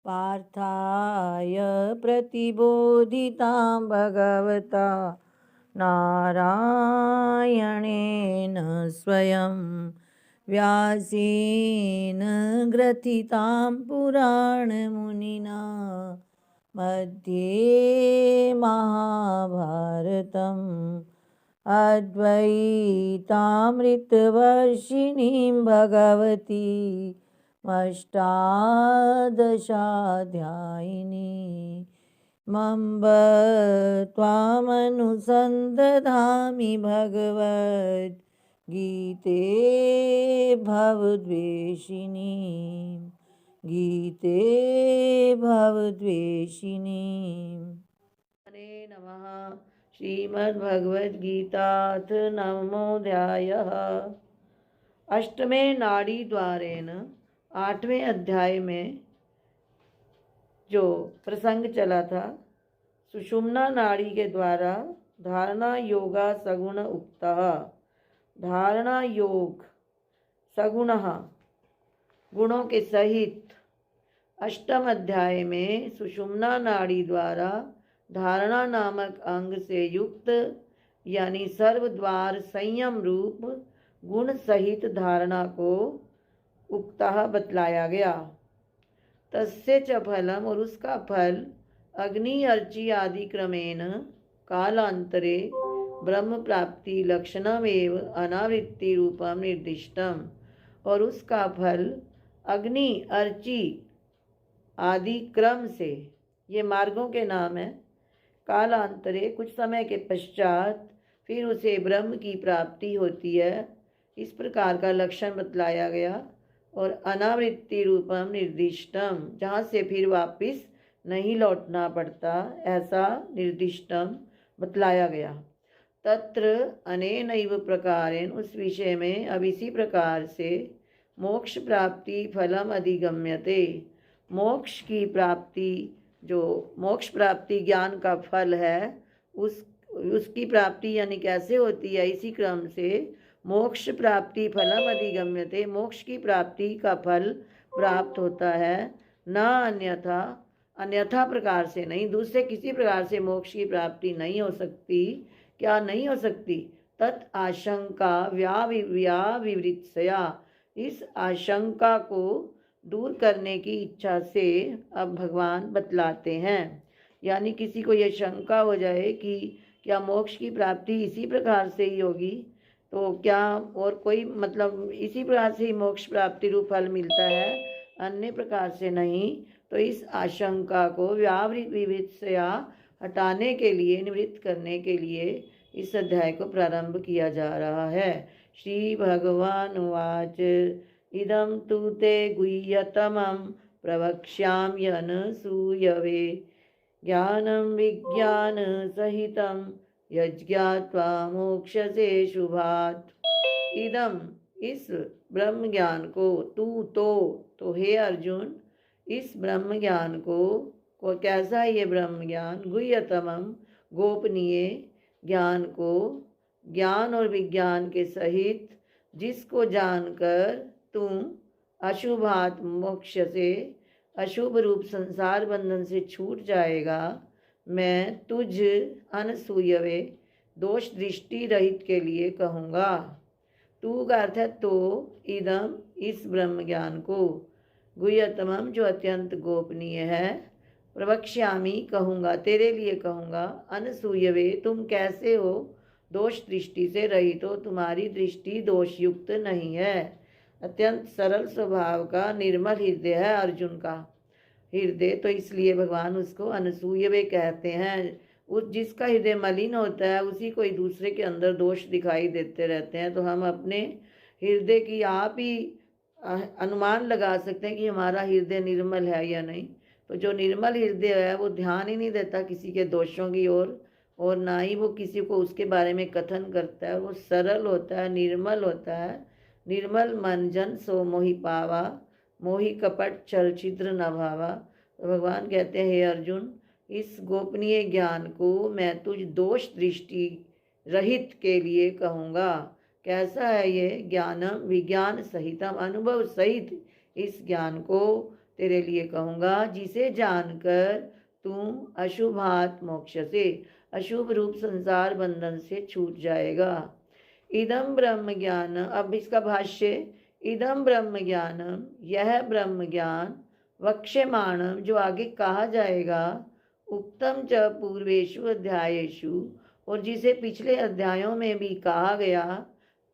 पार्थाय प्रतिबोधितां भगवता नारायणेन स्वयं व्यासेन ग्रथितां पुराणमुनिना मध्ये महाभारतम् अद्वैतामृतवर्षिणीं भगवती अष्टादशाध्यायिनी मम्ब त्वामनुसन्दधामि भगवद्गीते भवद्वेषिणी गीते भवद्वेषिणी। हरे नमः। श्रीमद्भगवद्गीताथ नवमोऽध्यायः। अष्टमे नाड़ी द्वारेण 8वें अध्याय में जो प्रसंग चला था, सुषुम्ना नाड़ी के द्वारा धारणा योगा सगुण उक्तः। धारणा योग सगुणः गुणों के सहित अष्टम अध्याय में सुषुम्ना नाड़ी द्वारा धारणा नामक अंग से युक्त यानी सर्वद्वार संयम रूप गुण सहित धारणा को उक्तः बतलाया गया। तस्य च फलम और उसका फल अग्नि अर्ची आदि क्रमेण कालांतरे ब्रह्म प्राप्ति लक्षणमेव अनावृत्ति रूपम निर्दिष्टम। और उसका फल अग्नि अर्ची आदि क्रम से, ये मार्गों के नाम है, कालांतरे कुछ समय के पश्चात फिर उसे ब्रह्म की प्राप्ति होती है, इस प्रकार का लक्षण बतलाया गया। और अनावृत्ति रूपम निर्दिष्टम, जहाँ से फिर वापिस नहीं लौटना पड़ता, ऐसा निर्दिष्टम बतलाया गया। तत्र अनेनैव प्रकारेण, उस विषय में अब इसी प्रकार से मोक्ष प्राप्ति फलम अधिगम्यते। मोक्ष की प्राप्ति, जो मोक्ष प्राप्ति ज्ञान का फल है, उसकी प्राप्ति यानी कैसे होती है, इसी क्रम से मोक्ष प्राप्ति फलम अधिगम्यते, मोक्ष की प्राप्ति का फल प्राप्त होता है। न अन्यथा, अन्यथा प्रकार से नहीं, दूसरे किसी प्रकार से मोक्ष की प्राप्ति नहीं हो सकती। क्या नहीं हो सकती? तत् आशंका व्याविवृत्सया, इस आशंका को दूर करने की इच्छा से अब भगवान बतलाते हैं। यानी किसी को ये शंका हो जाए कि क्या मोक्ष की प्राप्ति इसी प्रकार से ही होगी, तो क्या और कोई मतलब इसी प्रकार से ही मोक्ष प्राप्ति रूप फल मिलता है, अन्य प्रकार से नहीं, तो इस आशंका को व्यावृत्सया हटाने के लिए, निवृत्त करने के लिए इस अध्याय को प्रारंभ किया जा रहा है। श्री भगवान उवाच इदं तु ते गुह्यतमं प्रवक्ष्याम्यनसूयवे ज्ञानं विज्ञानसहितं यज्ञात्वा मोक्षसे शुभात्। इदम, इस ब्रह्म ज्ञान को, तू तो हे अर्जुन, इस ब्रह्म ज्ञान को कैसा है ये ब्रह्म ज्ञान? गुह्यतमम, गोपनीय ज्ञान को, ज्ञान और विज्ञान के सहित, जिसको जानकर तुम अशुभात मोक्ष से, अशुभ रूप संसार बंधन से छूट जाएगा। मैं तुझ अनसूयवे, दोष दृष्टि रहित के लिए कहूँगा। तू का अर्थ है तो, इदम, इस ब्रह्म ज्ञान को, गुह्यतमम जो अत्यंत गोपनीय है, प्रवक्ष्यामि कहूँगा, तेरे लिए कहूँगा, अनसूयवे तुम कैसे हो, दोष दृष्टि से रहित हो, तुम्हारी दृष्टि दोषयुक्त नहीं है। अत्यंत सरल स्वभाव का निर्मल हृदय है अर्जुन का हृदय, तो इसलिए भगवान उसको अनसूयवे कहते हैं। उस जिसका हृदय मलिन होता है उसी को ही दूसरे के अंदर दोष दिखाई देते रहते हैं। तो हम अपने हृदय की आप ही अनुमान लगा सकते हैं कि हमारा हृदय निर्मल है या नहीं। तो जो निर्मल हृदय है वो ध्यान ही नहीं देता किसी के दोषों की ओर, और ना ही वो किसी को उसके बारे में कथन करता है। वो सरल होता है, निर्मल होता है। निर्मल मन जन सो मोहि पावा, मोहि कपट छल छिद्र न भावा। तो भगवान कहते हैं, हे अर्जुन, इस गोपनीय ज्ञान को मैं तुझ दोष दृष्टि रहित के लिए कहूँगा। कैसा है ये? ज्ञानम विज्ञान सहितम, अनुभव सहित इस ज्ञान को तेरे लिए कहूँगा, जिसे जानकर तू अशुभात मोक्ष से, अशुभ रूप संसार बंधन से छूट जाएगा। इदम ब्रह्म ज्ञान, अब इसका भाष्य, इदम ब्रह्म ज्ञानम, यह ब्रह्म ज्ञान, वक्ष्यमाणम, जो आगे कहा जाएगा, उक्तम च पूर्वेषु अध्यायेषु, और जिसे पिछले अध्यायों में भी कहा गया,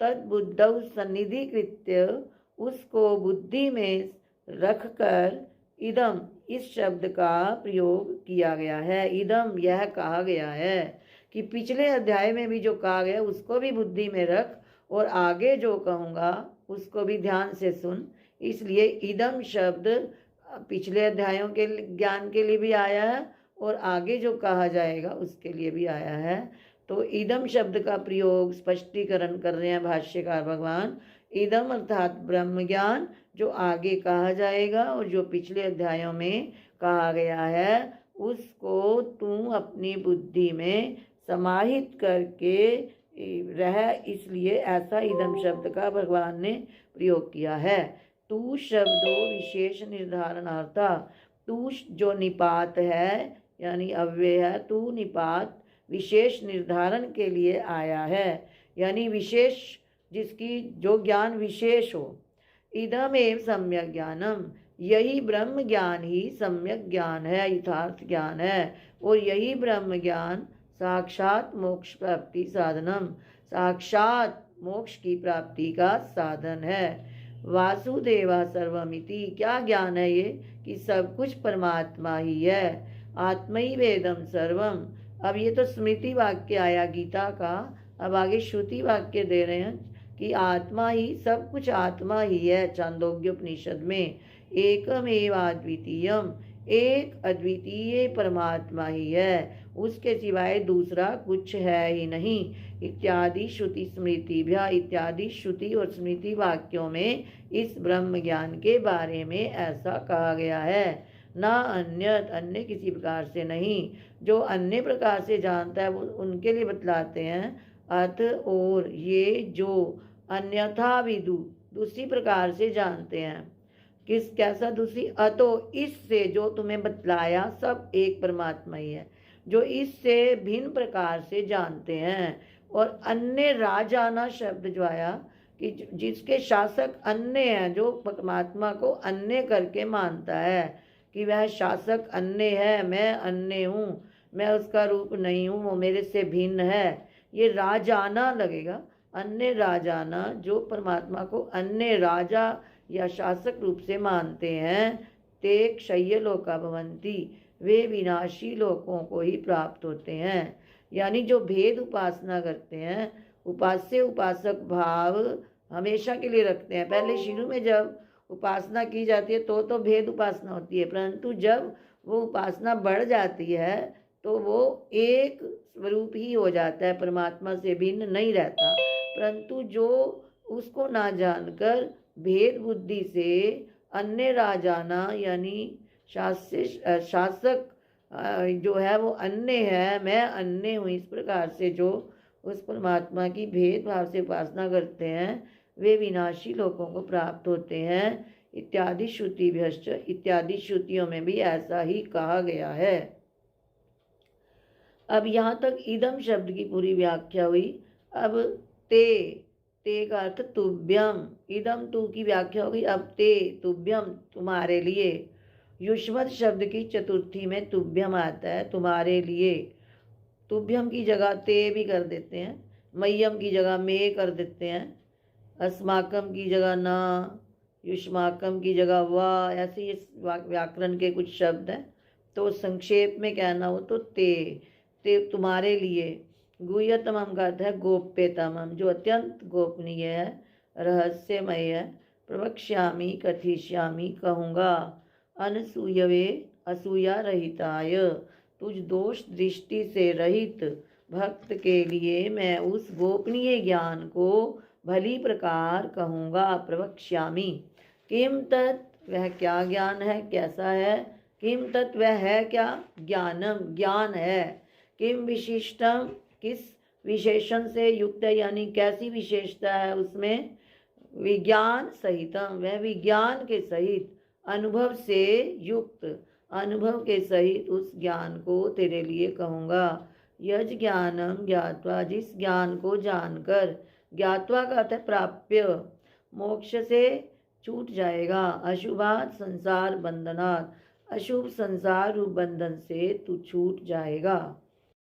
तद बुद्धौ सन्निधिकृत्य, उसको बुद्धि में रखकर, इदम, इस शब्द का प्रयोग किया गया है। इदम, यह कहा गया है कि पिछले अध्याय में भी जो कहा गया उसको भी बुद्धि में रख, और आगे जो कहूँगा उसको भी ध्यान से सुन। इसलिए इदम शब्द पिछले अध्यायों के ज्ञान के लिए भी आया है और आगे जो कहा जाएगा उसके लिए भी आया है। तो इदम शब्द का प्रयोग स्पष्टीकरण कर रहे हैं भाष्यकार भगवान। इदम अर्थात ब्रह्म ज्ञान, जो आगे कहा जाएगा और जो पिछले अध्यायों में कहा गया है, उसको तू अपनी बुद्धि में समाहित करके रह, इसलिए ऐसा इदम शब्द का भगवान ने प्रयोग किया है। तू शब्दों विशेष निर्धारणार्था, तू जो निपात है यानी अव्यय है, तू निपात विशेष निर्धारण के लिए आया है, यानी विशेष, जिसकी जो ज्ञान विशेष हो। इदम एव सम्यक ज्ञानम, यही ब्रह्म ज्ञान ही सम्यक ज्ञान है, यथार्थ ज्ञान है, और यही ब्रह्म ज्ञान साक्षात मोक्ष प्राप्ति साधनम, साक्षात मोक्ष की प्राप्ति का साधन है। वासुदेवा सर्वमिति, क्या ज्ञान है ये कि सब कुछ परमात्मा ही है। आत्मई वेदम सर्वम, अब ये तो स्मृति वाक्य आया गीता का, अब आगे श्रुति वाक्य दे रहे हैं कि आत्मा ही, सब कुछ आत्मा ही है। चांदोग्य उपनिषद में एकमेव अद्वितीयम, एक अद्वितीय परमात्मा ही है, उसके सिवाय दूसरा कुछ है ही नहीं। इत्यादि श्रुति स्मृतिभ्यः, इत्यादि श्रुति और स्मृति वाक्यों में इस ब्रह्म ज्ञान के बारे में ऐसा कहा गया है। ना अन्यत, अन्य किसी प्रकार से नहीं। जो अन्य प्रकार से जानता है वो उनके लिए बतलाते हैं। अत, और ये जो अन्यथा विदु, दूसरी प्रकार से जानते हैं। किस, कैसा दूसरी? अतो, इससे, जो तुम्हें बतलाया सब एक परमात्मा ही है, जो इससे भिन्न प्रकार से जानते हैं। और अन्य राजाना शब्द जो आया कि जिसके शासक अन्य हैं, जो परमात्मा को अन्य करके मानता है कि वह शासक अन्य है, मैं अन्य हूँ, मैं उसका रूप नहीं हूँ, वो मेरे से भिन्न है, ये राजाना लगेगा। अन्य राजाना, जो परमात्मा को अन्य राजा या शासक रूप से मानते हैं, ते क्षय्य लोका भवन्ति, वे विनाशी लोकों को ही प्राप्त होते हैं। यानी जो भेद उपासना करते हैं, उपास्य उपासक भाव हमेशा के लिए रखते हैं। पहले शुरू में जब उपासना की जाती है तो भेद उपासना होती है, परंतु जब वो उपासना बढ़ जाती है तो वो एक स्वरूप ही हो जाता है, परमात्मा से भिन्न नहीं रहता। परंतु जो उसको ना जानकर भेद बुद्धि से अन्य राजाना यानी शासक जो है वो अन्य है, मैं अन्य हूँ, इस प्रकार से जो उस परमात्मा की भेदभाव से उपासना करते हैं, वे विनाशी लोगों को प्राप्त होते हैं। इत्यादि श्रुति भ्यश्च, इत्यादि श्रुतियों में भी ऐसा ही कहा गया है। अब यहाँ तक इदम शब्द की पूरी व्याख्या हुई। अब ते का अर्थ तुभ्यम, इदम तू की व्याख्या होगी। अब ते, तुभ्यम, तुम्हारे लिए। युष्मत् शब्द की चतुर्थी में तुभ्यम आता है, तुम्हारे लिए। तुभ्यम की जगह ते भी कर देते हैं, मह्यम की जगह में कर देते हैं, अस्माकम की जगह ना, युष्माकम की जगह वा, ऐसे ये व्याकरण के कुछ शब्द हैं। तो संक्षेप में कहना हो तो ते तुम्हारे लिए। गुह्यतमम का अर्थ है गोप्यतमम, जो अत्यंत गोपनीय है, रहस्यमय है। प्रवक्ष्यामि, कथिष्यामि, कहूँगा। अनसूयवे, असूया रहिताय, तुझ दोष दृष्टि से रहित भक्त के लिए मैं उस गोपनीय ज्ञान को भली प्रकार कहूँगा। प्रवक्ष्यामि, किम तत्, वह क्या ज्ञान है, कैसा है। किम तत्, वह है क्या, ज्ञानम, ज्ञान है। किम विशिष्टम, किस विशेषण से युक्त है, यानी कैसी विशेषता है उसमें। विज्ञान सहितम, वह विज्ञान के सहित। अनुभव से युक्त, अनुभव के सहित उस ज्ञान को तेरे लिए कहूँगा। यज ज्ञानम ज्ञात्वा, जिस ज्ञान को जानकर, ज्ञात्वा का अर्थ है प्राप्य, मोक्ष से छूट जाएगा। अशुभात संसार बंधनात्, अशुभ संसार रूप बंधन से तू छूट जाएगा।